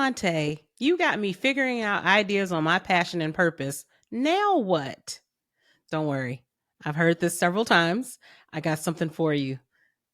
Shaunté, you got me figuring out ideas on my passion and purpose. Now what? Don't worry. I've heard this several times. I got something for you.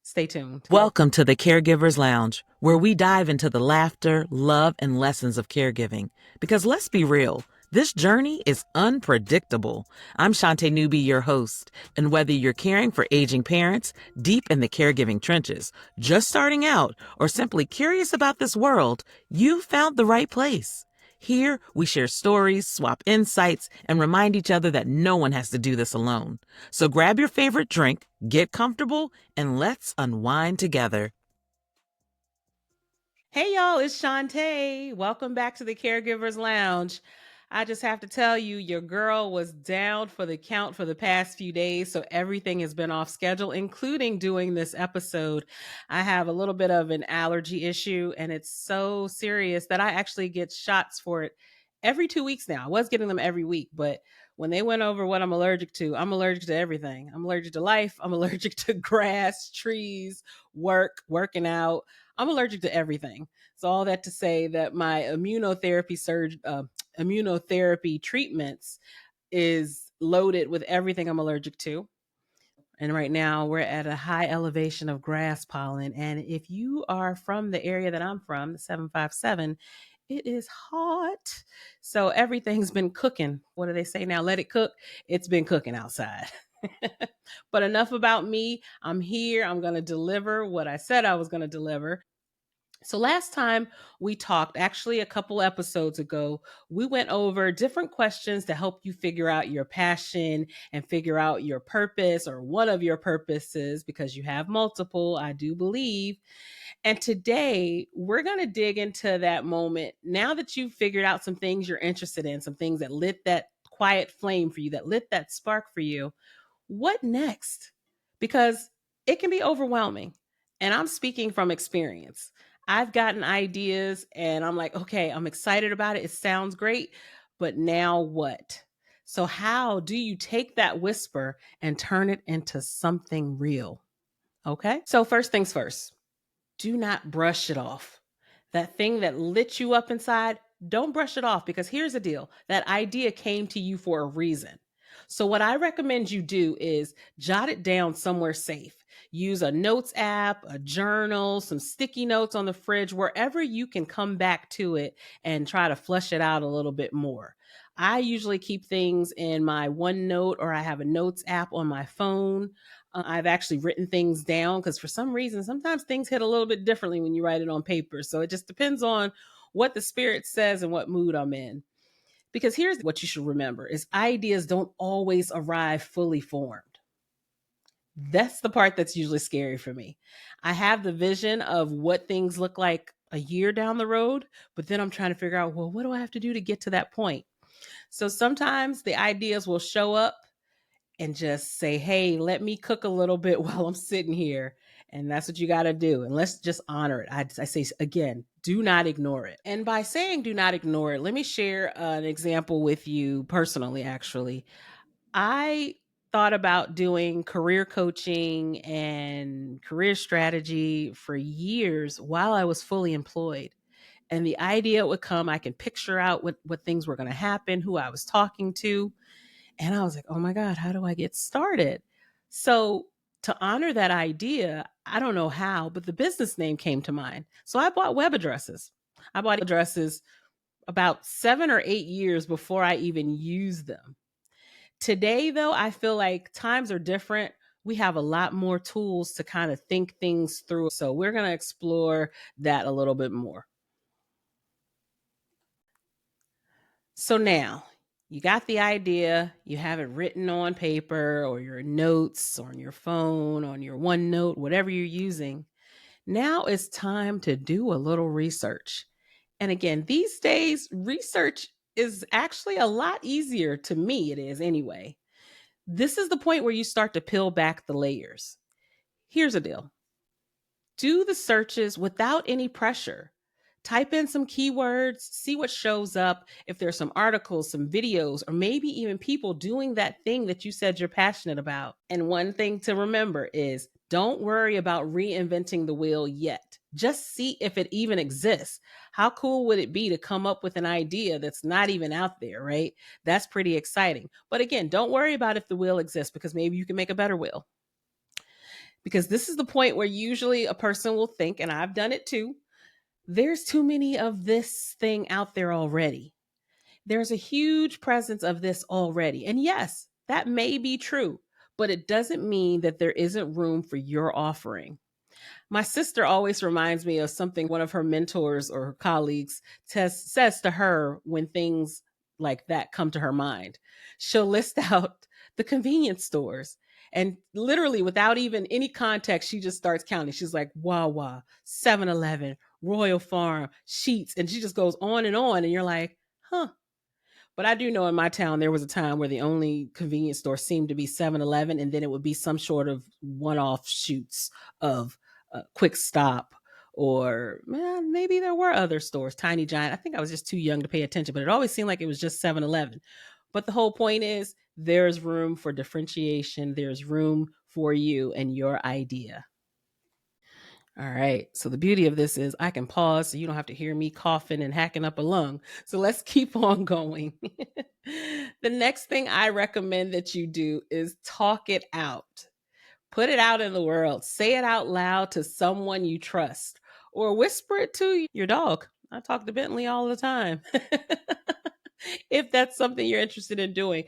Stay tuned. Welcome to the Caregivers Lounge, where we dive into the laughter, love, and lessons of caregiving. Because let's be real, this journey is unpredictable. I'm Shaunté Newby, your host, and whether you're caring for aging parents, deep in the caregiving trenches, just starting out, or simply curious about this world, you've found the right place. Here, we share stories, swap insights, and remind each other that no one has to do this alone. So grab your favorite drink, get comfortable, and let's unwind together. Hey, y'all, it's Shaunté. Welcome back to the Caregivers Lounge. I just have to tell you, your girl was down for the count for the past few days, so everything has been off schedule, including doing this episode. I have a little bit of an allergy issue, and it's so serious that I actually get shots for it every 2 weeks now. I was getting them every week, but when they went over what I'm allergic to everything. I'm allergic to life. I'm allergic to grass, trees, working out. I'm allergic to everything. So all that to say that my immunotherapy treatments is loaded with everything I'm allergic to. And right now we're at a high elevation of grass pollen. And if you are from the area that I'm from, the 757, it is hot. So everything's been cooking. What do they say now? Let it cook. It's been cooking outside. But enough about me. I'm here. I'm going to deliver what I said I was going to deliver. So last time we talked, actually a couple episodes ago, we went over different questions to help you figure out your passion and figure out your purpose or one of your purposes, because you have multiple, I do believe. And today we're going to dig into that moment. Now that you've figured out some things you're interested in, some things that lit that quiet flame for you, that lit that spark for you, what next? Because it can be overwhelming. And I'm speaking from experience. I've gotten ideas and I'm like, okay, I'm excited about it. It sounds great. But now what? So, how do you take that whisper and turn it into something real? Okay. So, first things first, do not brush it off. That thing that lit you up inside, don't brush it off, because here's the deal, that idea came to you for a reason. So, what I recommend you do is jot it down somewhere safe. Use a notes app, a journal, some sticky notes on the fridge, wherever you can come back to it and try to flesh it out a little bit more. I usually keep things in my OneNote, or I have a notes app on my phone. I've actually written things down because for some reason, sometimes things hit a little bit differently when you write it on paper. So it just depends on what the spirit says and what mood I'm in. Because here's what you should remember is ideas don't always arrive fully formed. That's the part that's usually scary for me. I have the vision of what things look like a year down the road, but then I'm trying to figure out, well, what do I have to do to get to that point? So sometimes the ideas will show up and just say, hey, let me cook a little bit while I'm sitting here. And that's what you got to do. And let's just honor it. I say, again, do not ignore it. And by saying do not ignore it, let me share an example with you personally, actually. I thought about doing career coaching and career strategy for years while I was fully employed. And the idea would come, I can picture out what things were going to happen, who I was talking to. And I was like, oh my God, how do I get started? So to honor that idea, I don't know how, but the business name came to mind. So I bought web addresses. I bought addresses about 7 or 8 years before I even used them. Today, though, I feel like times are different. We have a lot more tools to kind of think things through. So we're going to explore that a little bit more. So now you got the idea, you have it written on paper or your notes on your phone, on your OneNote, whatever you're using. Now it's time to do a little research. And again, these days, research is actually a lot easier, to me, it is anyway. This is the point where you start to peel back the layers. Here's the deal. Do the searches without any pressure. Type in some keywords, see what shows up. If there's some articles, some videos, or maybe even people doing that thing that you said you're passionate about. And one thing to remember is don't worry about reinventing the wheel yet. Just see if it even exists. How cool would it be to come up with an idea that's not even out there, right? That's pretty exciting. But again, don't worry about if the wheel exists, because maybe you can make a better wheel. Because this is the point where usually a person will think, and I've done it too, there's too many of this thing out there already. There's a huge presence of this already. And yes, that may be true, but it doesn't mean that there isn't room for your offering. My sister always reminds me of something one of her mentors or her colleagues says to her when things like that come to her mind. She'll list out the convenience stores. And literally, without even any context, she just starts counting. She's like, Wawa, 7-Eleven, Royal Farm, Sheets. And she just goes on and on. And you're like, huh. But I do know in my town, there was a time where the only convenience store seemed to be 7-Eleven, and then it would be some sort of one off shoots of Quick Stop, or maybe there were other stores, Tiny Giant. I think I was just too young to pay attention, but it always seemed like it was just 7-Eleven. But the whole point is there's room for differentiation, there's room for you and your idea. All right. So the beauty of this is I can pause so you don't have to hear me coughing and hacking up a lung. So let's keep on going. The next thing I recommend that you do is talk it out. Put it out in the world. Say it out loud to someone you trust, or whisper it to your dog. I talk to Bentley all the time. If that's something you're interested in doing,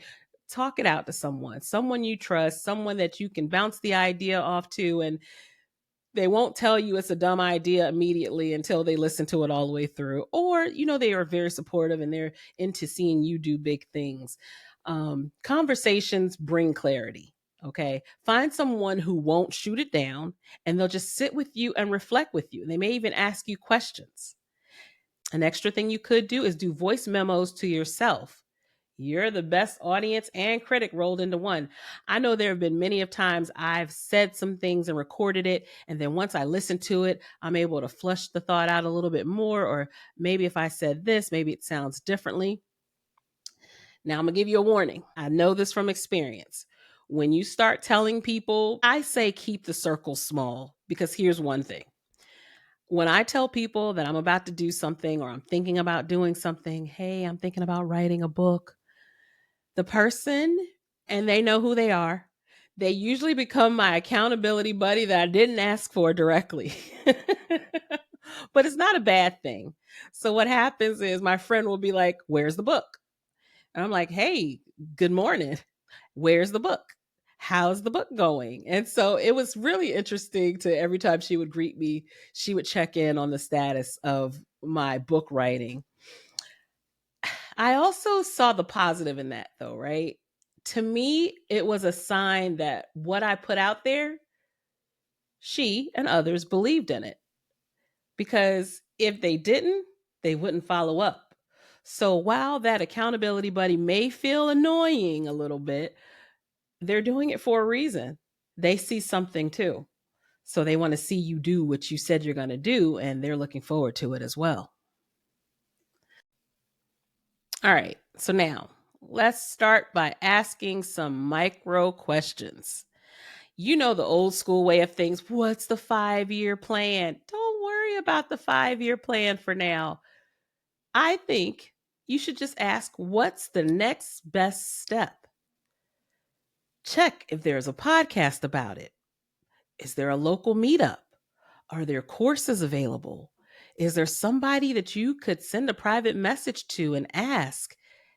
talk it out to someone you trust, someone that you can bounce the idea off to, and they won't tell you it's a dumb idea immediately until they listen to it all the way through. Or, they are very supportive and they're into seeing you do big things. Conversations bring clarity. Okay. Find someone who won't shoot it down, and they'll just sit with you and reflect with you. And they may even ask you questions. An extra thing you could do is do voice memos to yourself. You're the best audience and critic rolled into one. I know there have been many of times I've said some things and recorded it, and then once I listen to it, I'm able to flush the thought out a little bit more, or maybe if I said this, maybe it sounds differently. Now I'm going to give you a warning. I know this from experience. When you start telling people, I say keep the circle small, because here's one thing. When I tell people that I'm about to do something or I'm thinking about doing something, hey, I'm thinking about writing a book, the person, and they know who they are, they usually become my accountability buddy that I didn't ask for directly. But it's not a bad thing. So what happens is my friend will be like, "Where's the book?" And I'm like, "Hey, good morning. Where's the book? How's the book going?" And so it was really interesting to every time she would greet me, she would check in on the status of my book writing. I also saw the positive in that, though, right? To me, it was a sign that what I put out there, she and others believed in it. Because if they didn't, they wouldn't follow up. So while that accountability buddy may feel annoying a little bit, they're doing it for a reason. They see something too. So they want to see you do what you said you're going to do, and they're looking forward to it as well. All right. So now let's start by asking some micro questions. You know the old school way of things. What's the 5-year plan? Don't worry about the 5-year plan for now. I think you should just ask, what's the next best step? Check if there's a podcast about it. Is there a local meetup? Are there courses available? Is there somebody that you could send a private message to and ask,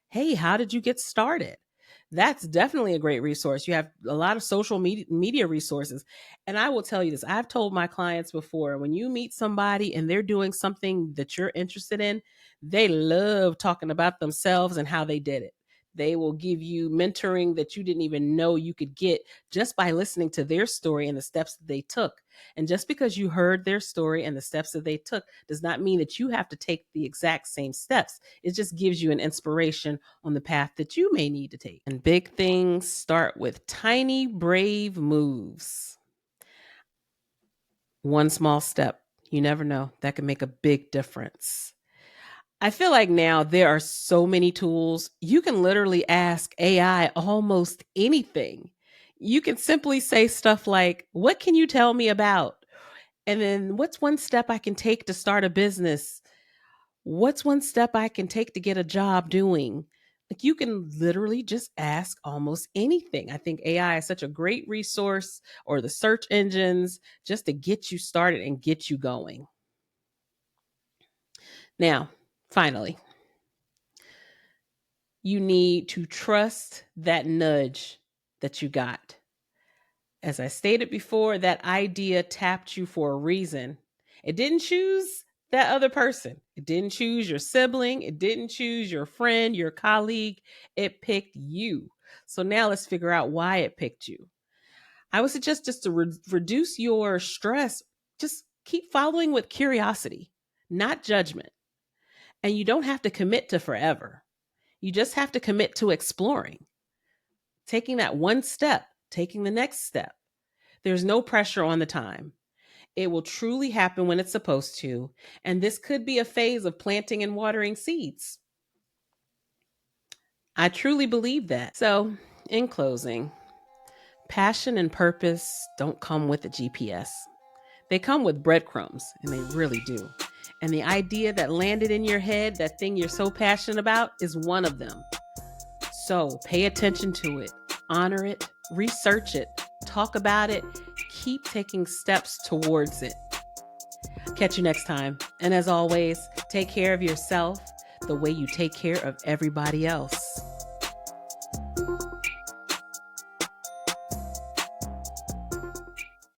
hey, how did you get started? That's definitely a great resource. You have a lot of social media resources. And I will tell you this, I've told my clients before, when you meet somebody and they're doing something that you're interested in, they love talking about themselves and how they did it. They will give you mentoring that you didn't even know you could get just by listening to their story and the steps that they took. And just because you heard their story and the steps that they took does not mean that you have to take the exact same steps. It just gives you an inspiration on the path that you may need to take. And big things start with tiny, brave moves. One small step, you never know, that can make a big difference. I feel like now there are so many tools. You can literally ask AI almost anything. You can simply say stuff like, what can you tell me about? And then what's one step I can take to start a business? What's one step I can take to get a job doing? Like you can literally just ask almost anything. I think AI is such a great resource, or the search engines, just to get you started and get you going. Now, finally, you need to trust that nudge that you got. As I stated before, that idea tapped you for a reason. It didn't choose that other person. It didn't choose your sibling. It didn't choose your friend, your colleague. It picked you. So now let's figure out why it picked you. I would suggest just to reduce your stress, just keep following with curiosity, not judgment. And you don't have to commit to forever. You just have to commit to exploring, taking that one step, taking the next step. There's no pressure on the time. It will truly happen when it's supposed to. And this could be a phase of planting and watering seeds. I truly believe that. So, in closing, passion and purpose don't come with a GPS. They come with breadcrumbs, and they really do. And the idea that landed in your head, that thing you're so passionate about, is one of them. So pay attention to it, honor it, research it, talk about it, keep taking steps towards it. Catch you next time. And as always, take care of yourself the way you take care of everybody else.